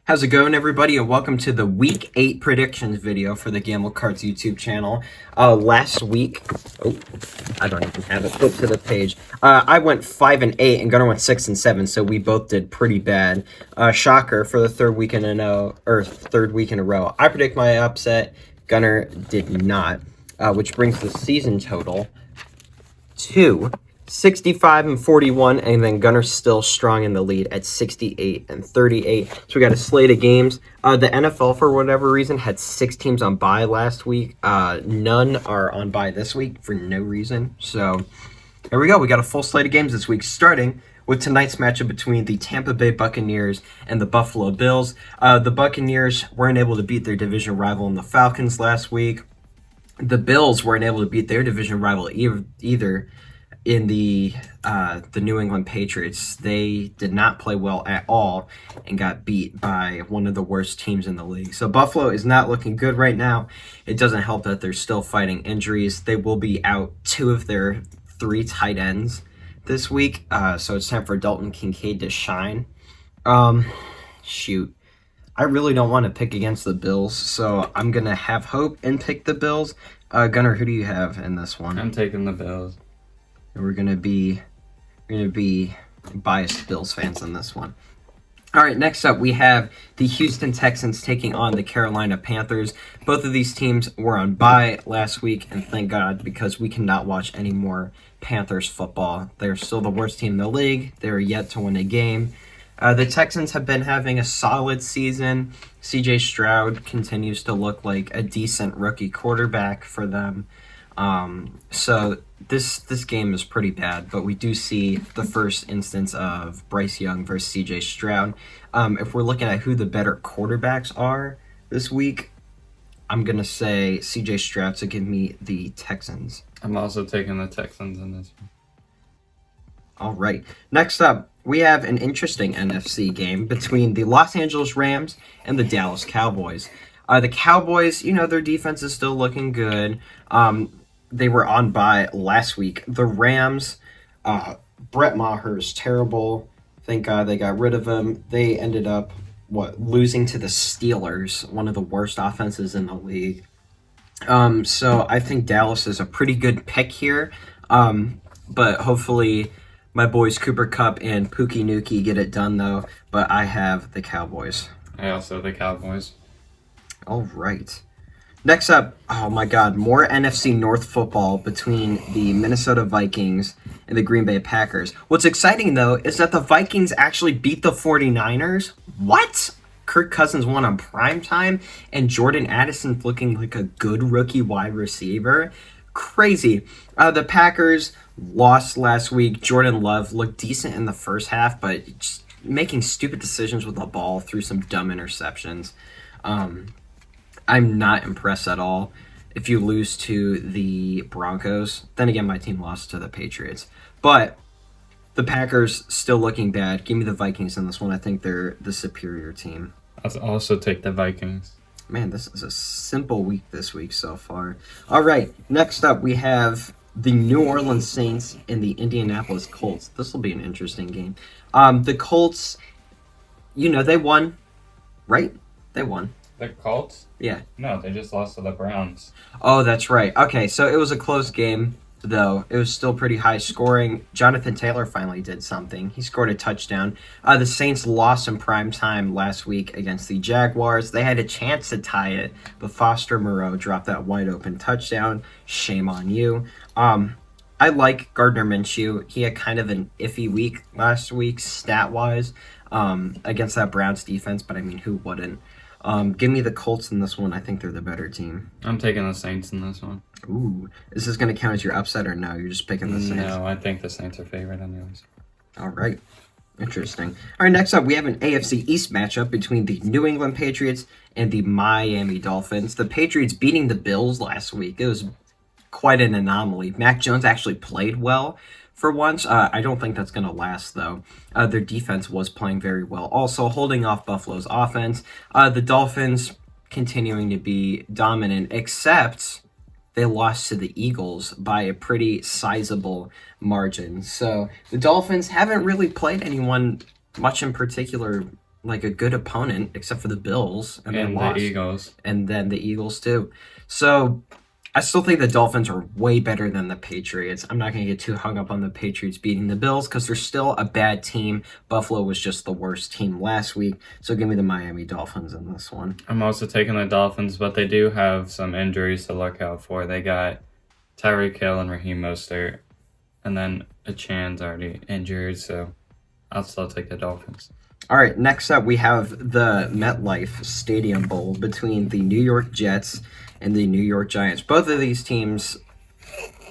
How's it going, everybody, and welcome to the Week 8 predictions video for the Gammill Cards YouTube channel. Last week, I don't even have it. Flip to the page. I went 5-8, and Gunnar went 6-7, so we both did pretty bad. Shocker for the third week in a row. I predict my upset. Gunnar did not, which brings the season total to 65-41, and then Gunnar's still strong in the lead at 68-38. So we got a slate of games. The NFL, for whatever reason, had 6 teams on bye last week. None are on bye this week for no reason. So here we go. We got a full slate of games this week, starting with tonight's matchup between the Tampa Bay Buccaneers and the Buffalo Bills. The Buccaneers weren't able to beat their division rival in the Falcons last week. The Bills weren't able to beat their division rival either in the New England Patriots. They did not play well at all and got beat by one of the worst teams in the league. So Buffalo is not looking good right now. It doesn't help that they're still fighting injuries. They will be out 2 of their 3 tight ends this week. So it's time for Dalton Kincaid to shine. Shoot. I really don't want to pick against the Bills, so I'm going to have hope and pick the Bills. Gunnar, who do you have in this one? I'm taking the Bills. We're gonna be biased Bills fans in this one. All right, next up we have the Houston Texans taking on the Carolina Panthers. Both of these teams were on bye last week, and thank God, because we cannot watch any more Panthers football. They're still the worst team in the league. They're yet to win a game. The Texans have been having a solid season. C.J. Stroud continues to look like a decent rookie quarterback for them. So this game is pretty bad, but we do see the first instance of Bryce Young versus C.J. Stroud. If we're looking at who the better quarterbacks are this week, I'm going to say C.J. Stroud to give me the Texans. I'm also taking the Texans in this one. All right. Next up, we have an interesting NFC game between the Los Angeles Rams and the Dallas Cowboys. The Cowboys, their defense is still looking good. They were on bye last week. The Rams, Brett Maher is terrible. Thank God they got rid of him. They ended up, losing to the Steelers, one of the worst offenses in the league. So I think Dallas is a pretty good pick here. But hopefully my boys Cooper Kupp and Pookie Nukie get it done, though. But I have the Cowboys. I also have the Cowboys. All right. Next up, oh my God, more NFC North football between the Minnesota Vikings and the Green Bay Packers. What's exciting, though, is that the Vikings actually beat the 49ers. What? Kirk Cousins won on primetime, and Jordan Addison's looking like a good rookie wide receiver. Crazy. The Packers lost last week. Jordan Love looked decent in the first half, but just making stupid decisions with the ball through some dumb interceptions. I'm not impressed at all. If you lose to the Broncos, then again, my team lost to the Patriots. But the Packers still looking bad. Give me the Vikings in this one. I think they're the superior team. I'll also take the Vikings. Man, this is a simple week this week so far. All right, next up we have the New Orleans Saints and the Indianapolis Colts. This will be an interesting game. The Colts, they won, right? They won. The Colts? Yeah. No, they just lost to the Browns. Oh, that's right. Okay, so it was a close game, though. It was still pretty high scoring. Jonathan Taylor finally did something. He scored a touchdown. The Saints lost in prime time last week against the Jaguars. They had a chance to tie it, but Foster Moreau dropped that wide open touchdown. Shame on you. I like Gardner Minshew. He had kind of an iffy week last week, stat-wise, against that Browns defense, but I mean, who wouldn't? Give me the Colts in this one. I think they're the better team. I'm taking the Saints in this one. Ooh. Is this going to count as your upset or no? You're just picking the Saints? No, I think the Saints are favored anyways. All right. Interesting. All right, next up, we have an AFC East matchup between the New England Patriots and the Miami Dolphins. The Patriots beating the Bills last week. It was quite an anomaly. Mac Jones actually played well for once. I don't think that's going to last, though. Their defense was playing very well. Also, holding off Buffalo's offense. The Dolphins continuing to be dominant, except they lost to the Eagles by a pretty sizable margin. So the Dolphins haven't really played anyone much in particular like a good opponent, except for the Bills, and they And lost. the Eagles. And then the Eagles too. So I still think the Dolphins are way better than the Patriots. I'm not going to get too hung up on the Patriots beating the Bills because they're still a bad team. Buffalo was just the worst team last week. So give me the Miami Dolphins in this one. I'm also taking the Dolphins, but they do have some injuries to look out for. They got Tyreek Hill and Raheem Mostert, and then Achan's already injured, so I'll still take the Dolphins. All right, next up we have the MetLife Stadium Bowl between the New York Jets and the New York Giants. Both of these teams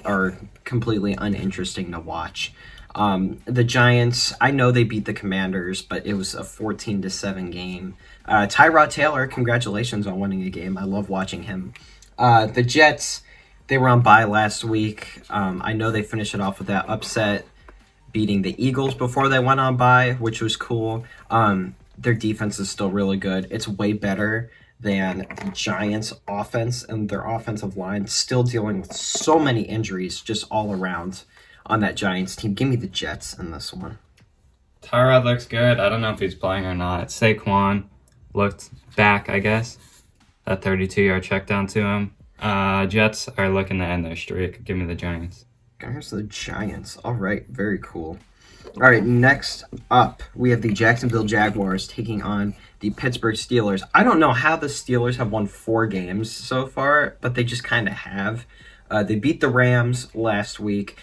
are completely uninteresting to watch. The Giants, I know they beat the Commanders, but it was a 14-7 game. Tyrod Taylor, congratulations on winning a game. I love watching him. The Jets, they were on bye last week. I know they finished it off with that upset, beating the Eagles before they went on bye, which was cool. Their defense is still really good. It's way better than the Giants' offense, and their offensive line still dealing with so many injuries just all around on that Giants team. Give me the Jets in this one. Tyrod looks good. I don't know if he's playing or not. Saquon looked back, I guess. That 32-yard check down to him. Jets are looking to end their streak. Give me the Giants. There's the Giants. All right, very cool. All right, next up, we have the Jacksonville Jaguars taking on the Pittsburgh Steelers. I don't know how the Steelers have won 4 games so far, but they just kind of have. They beat the Rams last week.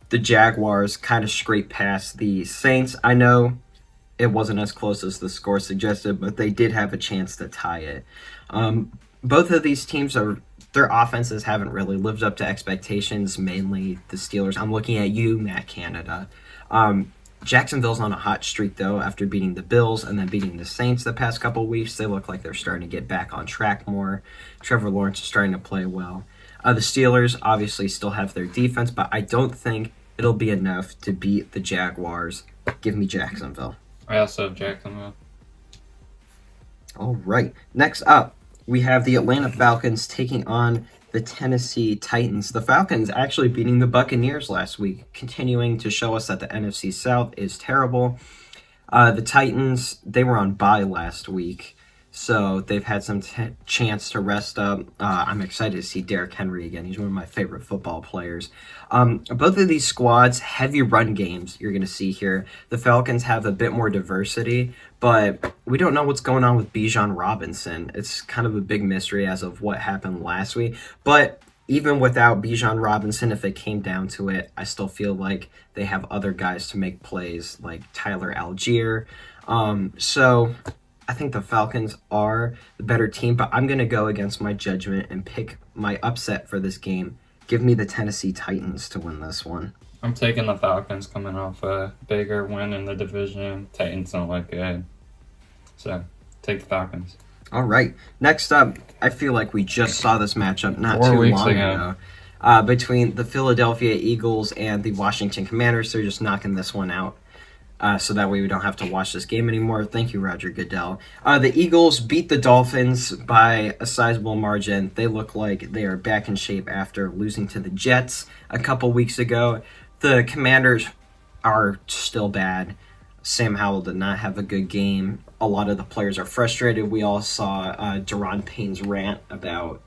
The Jaguars kind of scraped past the Saints. I know it wasn't as close as the score suggested, but they did have a chance to tie it. Both of these teams their offenses haven't really lived up to expectations, mainly the Steelers. I'm looking at you, Matt Canada. Jacksonville's on a hot streak, though, after beating the Bills and then beating the Saints the past couple of weeks. They look like they're starting to get back on track more. Trevor Lawrence is starting to play well. The Steelers obviously still have their defense, but I don't think it'll be enough to beat the Jaguars. Give me Jacksonville. I also have Jacksonville. All right. Next up, we have the Atlanta Falcons taking on the Tennessee Titans. The Falcons actually beating the Buccaneers last week, continuing to show us that the NFC South is terrible. The Titans, they were on bye last week, so they've had some chance to rest up. I'm excited to see Derrick Henry again. He's one of my favorite football players. Both of these squads, heavy run games you're going to see here. The Falcons have a bit more diversity, but we don't know what's going on with Bijan Robinson. It's kind of a big mystery as of what happened last week. But even without Bijan Robinson, if it came down to it, I still feel like they have other guys to make plays, like Tyler Algier. So I think the Falcons are the better team, but I'm going to go against my judgment and pick my upset for this game. Give me the Tennessee Titans to win this one. I'm taking the Falcons coming off a bigger win in the division. Titans don't look good. So, take the Falcons. All right. Next up, I feel like we just saw this matchup not 4 too weeks long ago. between the Philadelphia Eagles and the Washington Commanders. They're just knocking this one out. So that way we don't have to watch this game anymore. Thank you, Roger Goodell. The Eagles beat the Dolphins by a sizable margin. They look like they are back in shape after losing to the Jets a couple weeks ago. The Commanders are still bad. Sam Howell did not have a good game. A lot of the players are frustrated. We all saw Deron Payne's rant about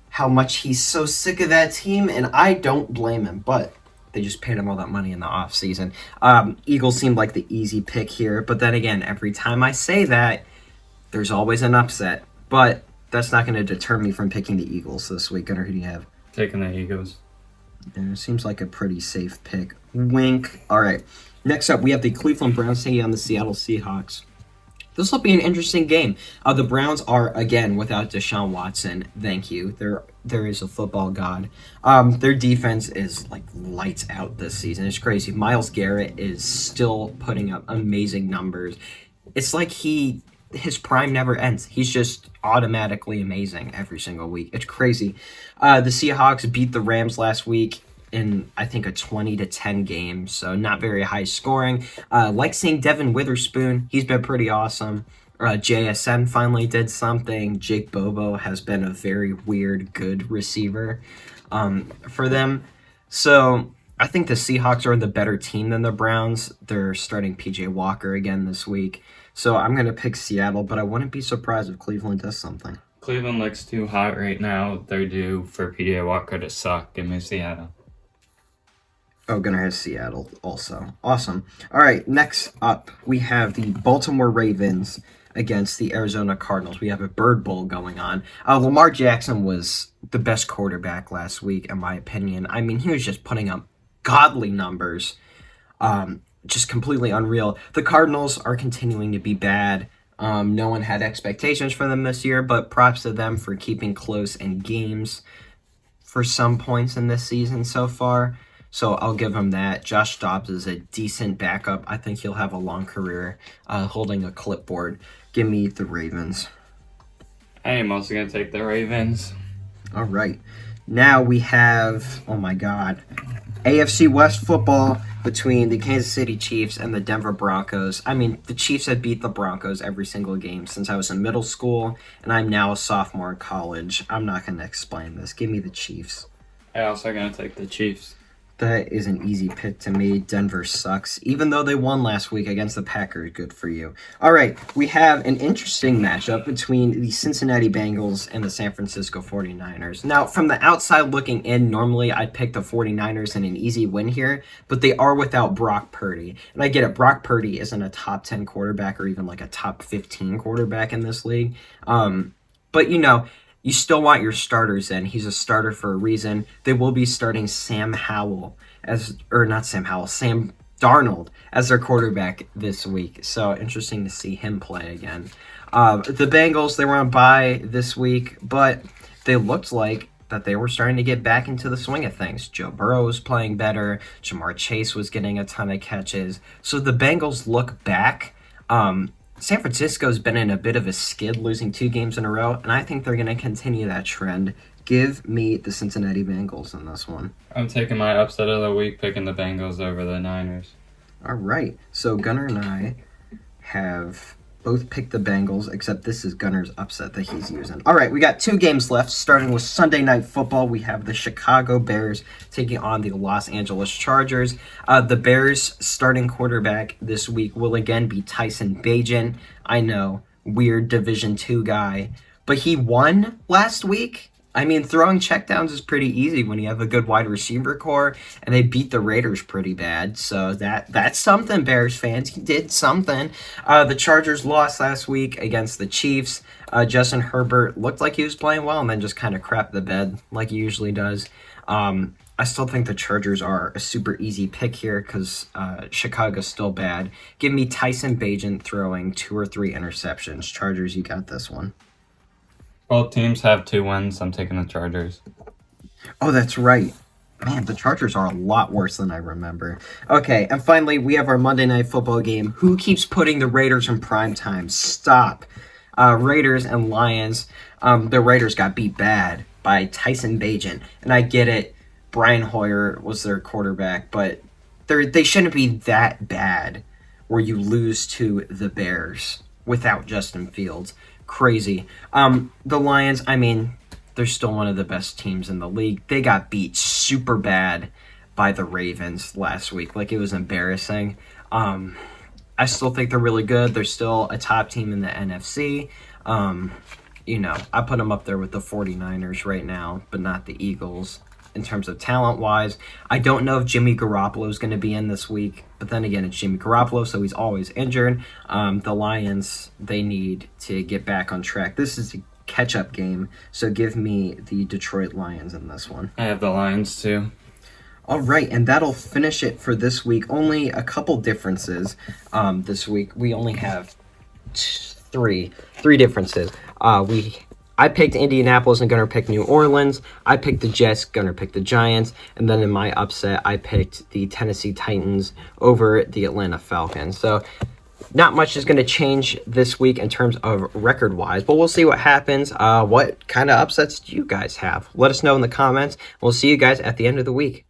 how much he's so sick of that team, and I don't blame him, but they just paid him all that money in the offseason. Eagles seemed like the easy pick here, but then again, every time I say that, there's always an upset. But that's not going to deter me from picking the Eagles this week. Gunnar, who do you have? Taking the Eagles. It seems like a pretty safe pick. Wink. All right. Next up, we have the Cleveland Browns taking on the Seattle Seahawks. This will be an interesting game. The Browns are, again, without Deshaun Watson. Thank you. There is a football god. Their defense is like lights out this season. It's crazy. Myles Garrett is still putting up amazing numbers. It's like his prime never ends. He's just automatically amazing every single week. It's crazy. The Seahawks beat the Rams last week in, I think, a 20-10 game, so not very high scoring. Like seeing Devin Witherspoon, he's been pretty awesome. JSN finally did something. Jake Bobo has been a very weird, good receiver for them. So I think the Seahawks are the better team than the Browns. They're starting PJ Walker again this week. So I'm going to pick Seattle, but I wouldn't be surprised if Cleveland does something. Cleveland looks too hot right now. They're due for PJ Walker to suck. Give me Seattle. Oh, Gunnar has Seattle also. Awesome. All right, next up, we have the Baltimore Ravens against the Arizona Cardinals. We have a bird bowl going on. Lamar Jackson was the best quarterback last week, in my opinion. I mean, he was just putting up godly numbers. Just completely unreal. The Cardinals are continuing to be bad. No one had expectations for them this year, but props to them for keeping close in games for some points in this season so far. So I'll give him that. Josh Dobbs is a decent backup. I think he'll have a long career holding a clipboard. Give me the Ravens. I am also going to take the Ravens. All right. Now we have, oh my God, AFC West football between the Kansas City Chiefs and the Denver Broncos. I mean, the Chiefs have beat the Broncos every single game since I was in middle school, and I'm now a sophomore in college. I'm not going to explain this. Give me the Chiefs. I'm also going to take the Chiefs. That is an easy pick to me. Denver sucks. Even though they won last week against the Packers, good for you. All right, we have an interesting matchup between the Cincinnati Bengals and the San Francisco 49ers. Now, from the outside looking in, normally I'd pick the 49ers in an easy win here, but they are without Brock Purdy. And I get it, Brock Purdy isn't a top 10 quarterback or even like a top 15 quarterback in this league. But, you know, you still want your starters in. He's a starter for a reason. They will be starting Sam Darnold as their quarterback this week. So interesting to see him play again. The Bengals, they were on bye this week, but they looked like that they were starting to get back into the swing of things. Joe Burrow was playing better. Jamar Chase was getting a ton of catches. So the Bengals look back. San Francisco's been in a bit of a skid, losing 2 games in a row, and I think they're going to continue that trend. Give me the Cincinnati Bengals in this one. I'm taking my upset of the week, picking the Bengals over the Niners. All right. So Gunnar and I have both picked the Bengals, except this is Gunnar's upset that he's using. All right, we got 2 games left, starting with Sunday Night Football. We have the Chicago Bears taking on the Los Angeles Chargers. The Bears' starting quarterback this week will again be Tyson Bagent. I know, weird Division II guy, but he won last week. I mean, throwing checkdowns is pretty easy when you have a good wide receiver core, and they beat the Raiders pretty bad. So that's something, Bears fans. He did something. The Chargers lost last week against the Chiefs. Justin Herbert looked like he was playing well and then just kind of crapped the bed like he usually does. I still think the Chargers are a super easy pick here because Chicago's still bad. Give me Tyson Bagent throwing 2 or 3 interceptions. Chargers, you got this one. Both teams have 2 wins. I'm taking the Chargers. Oh, that's right. Man, the Chargers are a lot worse than I remember. Okay, and finally, we have our Monday Night Football game. Who keeps putting the Raiders in prime time? Stop. Raiders and Lions. The Raiders got beat bad by Tyson Bagent. And I get it. Brian Hoyer was their quarterback, but they shouldn't be that bad where you lose to the Bears without Justin Fields. Crazy. The Lions, I mean, they're still one of the best teams in the league. They got beat super bad by the Ravens last week. Like, it was embarrassing. I still think they're really good. They're still a top team in the NFC. You know, I put them up there with the 49ers right now, but not the Eagles in terms of talent-wise. I don't know if Jimmy Garoppolo is going to be in this week, but then again, it's Jimmy Garoppolo, so he's always injured. The Lions, they need to get back on track. This is a catch-up game, so give me the Detroit Lions in this one. I have the Lions, too. All right, and that'll finish it for this week. Only a couple differences this week. We only have three differences. I picked Indianapolis and Gunnar picked New Orleans. I picked the Jets, Gunnar picked the Giants. And then in my upset, I picked the Tennessee Titans over the Atlanta Falcons. So not much is going to change this week in terms of record-wise, but we'll see what happens. What kind of upsets do you guys have? Let us know in the comments. We'll see you guys at the end of the week.